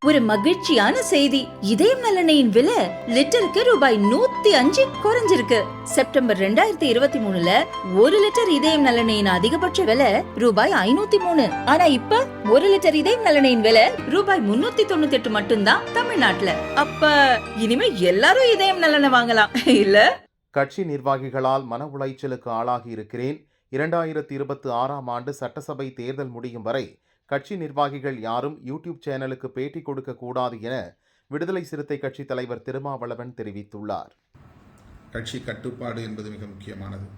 ஒரு மகிழ்ச்சியான செய்தி. இதயம் நல்லெண்ணெயின் விலை லிட்டருக்கு ரூபாய் 105 குறைஞ்சிருக்கு. செப்டம்பர் 2023ல 1 லிட்டர் இதயம் நல்லெண்ணெயின் அதிகபட்ச விலை ரூபாய் 503. ஆனா இப்ப 1 லிட்டர் இதயம் நல்லெண்ணெயின் விலை ரூபாய் 398 மட்டும்தான் தமிழ்நாட்டுல. அப்ப இனிமே எல்லாரும் இதயம் நல்லெண்ணெய் வாங்கலாம் இல்ல? கட்சி நிர்வாகிகளால் மன உளைச்சலுக்கு ஆளாகி இருக்கிறேன். 2026ஆம் ஆண்டு சட்டசபை தேர்தல் முடியும் வரை கட்சி நிர்வாகிகள் யாரும் யூடியூப் சேனலுக்கு பேட்டி கொடுக்க கூடாது என விடுதலை சிறுத்தை கட்சி தலைவர் திருமாவளவன் தெரிவித்துள்ளார். கட்சி கட்டுப்பாடு என்பது மிக முக்கியமானது.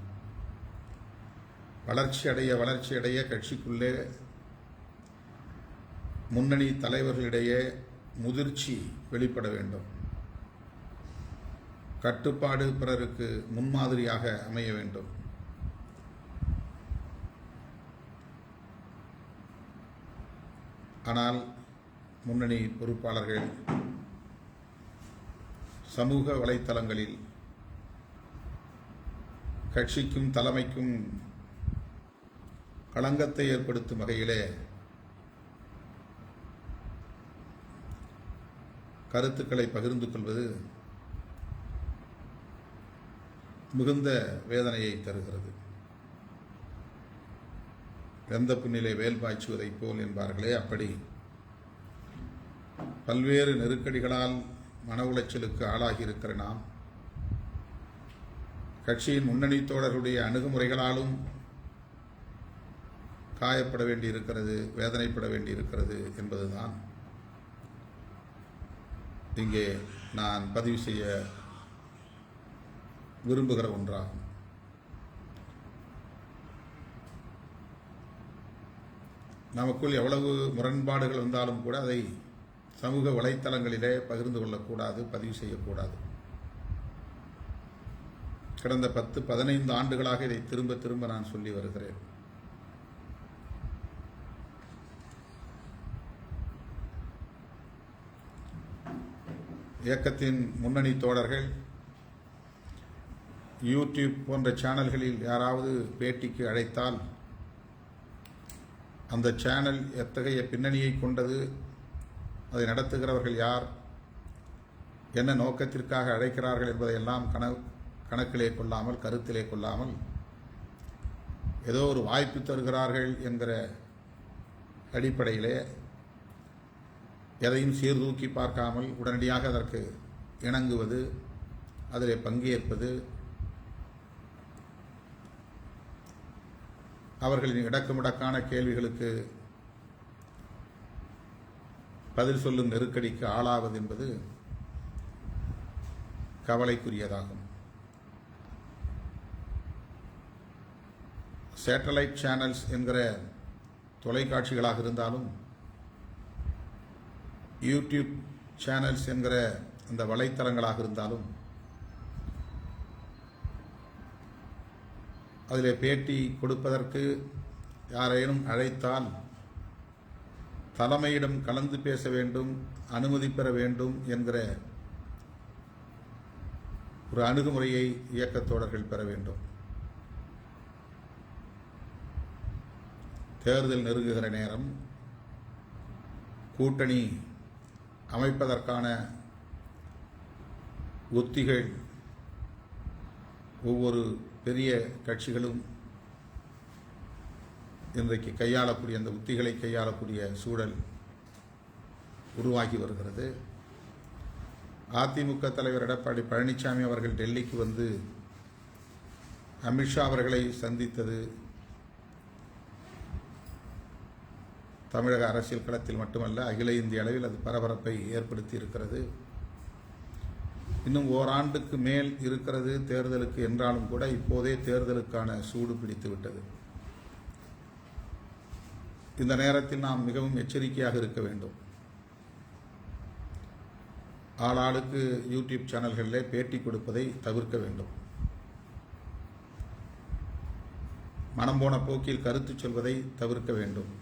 வளர்ச்சியடைய கட்சிக்குள்ளே முன்னணி தலைவர்களிடையே முதிர்ச்சி வெளிப்பட வேண்டும். கட்டுப்பாடு பிறருக்கு முன்மாதிரியாக அமைய வேண்டும். ஆனால் முன்னணி பொறுப்பாளர்கள் சமூக வலைத்தளங்களில் கட்சிக்கும் தலைமைக்கும் களங்கத்தை ஏற்படுத்தும் வகையிலே கருத்துக்களை பகிர்ந்து கொள்வது மிகுந்த வேதனையை தருகிறது. வெந்த புண்ணிலே வேல் பாய்ச்சுவதைப் போல் என்பார்களே, அப்படி பல்வேறு நெருக்கடிகளால் மன உளைச்சலுக்கு ஆளாகி இருக்கிற நாம் கட்சியின் முன்னணி தோழர்களுடைய அணுகுமுறைகளாலும் காயப்பட வேண்டியிருக்கிறது, வேதனைப்பட வேண்டியிருக்கிறது என்பதுதான் இங்கே நான் பதிவு செய்ய விரும்புகிற ஒன்றாகும். நமக்குள் எவ்வளவு முரண்பாடுகள் வந்தாலும் கூட அதை சமூக வலைத்தளங்களிலே பகிர்ந்து கொள்ளக்கூடாது, பதிவு செய்யக்கூடாது. கடந்த 10-15 ஆண்டுகளாக இதை திரும்ப திரும்ப நான் சொல்லி வருகிறேன். இயக்கத்தின் முன்னணி தோழர்கள் யூடியூப் போன்ற சேனல்களில் யாராவது பேட்டிக்கு அழைத்தால் அந்த சேனல் எத்தகைய பின்னணியை கொண்டது, அதை நடத்துகிறவர்கள் யார், என்ன நோக்கத்திற்காக அழைக்கிறார்கள் என்பதையெல்லாம் கணக்கிலே கொள்ளாமல், கருத்திலே கொள்ளாமல், ஏதோ ஒரு வாய்ப்பு தருகிறார்கள் என்கிற அடிப்படையிலே எதையும் சீர்தூக்கி பார்க்காமல் உடனடியாக அதற்கு இணங்குவது, அதிலே பங்கேற்பது, அவர்களின் இடக்குமுடக்கான கேள்விகளுக்கு பதில் சொல்லும் நெருக்கடிக்கு ஆளாவது என்பது கவலைக்குரியதாகும். சேட்டலைட் சேனல்ஸ் என்கிற தொலைக்காட்சிகளாக இருந்தாலும், யூடியூப் சேனல்ஸ் என்கிற அந்த வலைத்தளங்களாக இருந்தாலும், அதில் பேட்டி கொடுப்பதற்கு யாரேனும் அழைத்தால் தலைமையிடம் கலந்து பேச வேண்டும், அனுமதி பெற வேண்டும் என்கிற ஒரு அணுகுமுறையை இயக்கத்தோழர்கள் பெற வேண்டும். தேர்தல் நெருங்குகிற நேரம், கூட்டணி அமைப்பதற்கான உத்திகள் ஒவ்வொரு பெரிய கட்சிகளும் இன்றைக்கு கையாளக்கூடிய, அந்த உத்திகளை கையாளக்கூடிய சூழல் உருவாகி வருகிறது. அதிமுக தலைவர் எடப்பாடி பழனிசாமி அவர்கள் டெல்லிக்கு வந்து அமித்ஷா அவர்களை சந்தித்தது தமிழக அரசியல் களத்தில் மட்டுமல்ல, அகில இந்திய அளவில் அது பரபரப்பை ஏற்படுத்தி இருக்கிறது. இன்னும் ஓராண்டுக்கு மேல் இருக்கிறது தேர்தலுக்கு என்றாலும் கூட இப்போதே தேர்தலுக்கான சூடு பிடித்து விட்டது. இந்த நேரத்தில் நாம் மிகவும் எச்சரிக்கையாக இருக்க வேண்டும். ஆளாளுக்கு யூடியூப் சேனல்களிலே பேட்டி கொடுப்பதை தவிர்க்க வேண்டும். மனம் போன போக்கில் கருத்து சொல்வதை தவிர்க்க வேண்டும்.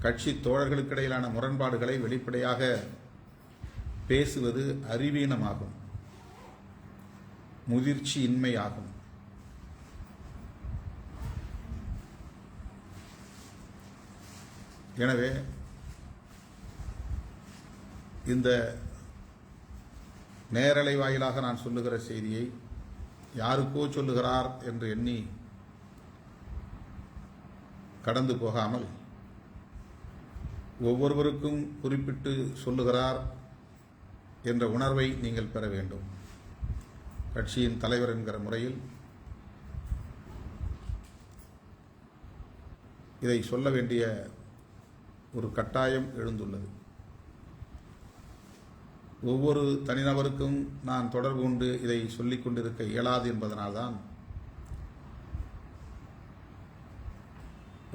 கட்சி தோழர்களுக்கிடையிலான முரண்பாடுகளை வெளிப்படையாக பேசுவது அறிவீனமாகும், முதிர்ச்சியின்மையாகும். எனவே இந்த நேரலை வாயிலாக நான் சொல்லுகிற செய்தியை யாருக்கோ சொல்லுகிறார் என்று எண்ணி கடந்து போகாமல் ஒவ்வொருவருக்கும் குறிப்பிட்டு சொல்லுகிறார் என்ற உணர்வை நீங்கள் பெற வேண்டும். கட்சியின் தலைவர் என்கிற முறையில் இதை சொல்ல வேண்டிய ஒரு கட்டாயம் எழுந்துள்ளது. ஒவ்வொரு தனிநபருக்கும் நான் தொடர்பு கொண்டு இதை சொல்லிக் கொண்டிருக்க இயலாது என்பதனால்தான்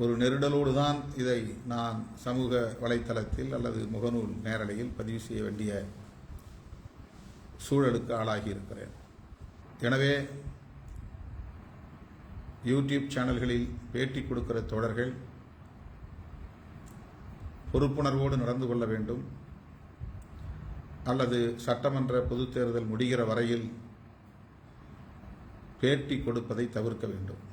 ஒரு நெருடலோடு தான் இதை நான் சமூக வலைத்தளத்தில் அல்லது முகநூல் நேரலையில் பதிவு செய்ய வேண்டிய சூழலுக்கு ஆளாகி இருக்கிறேன். எனவே யூடியூப் சேனல்களில் பேட்டி கொடுக்கிற தோழர்கள் பொறுப்புணர்வோடு நடந்து கொள்ள வேண்டும், அல்லது சட்டமன்ற பொதுத் தேர்தல் முடிகிற வரையில் பேட்டி கொடுப்பதை தவிர்க்க வேண்டும்.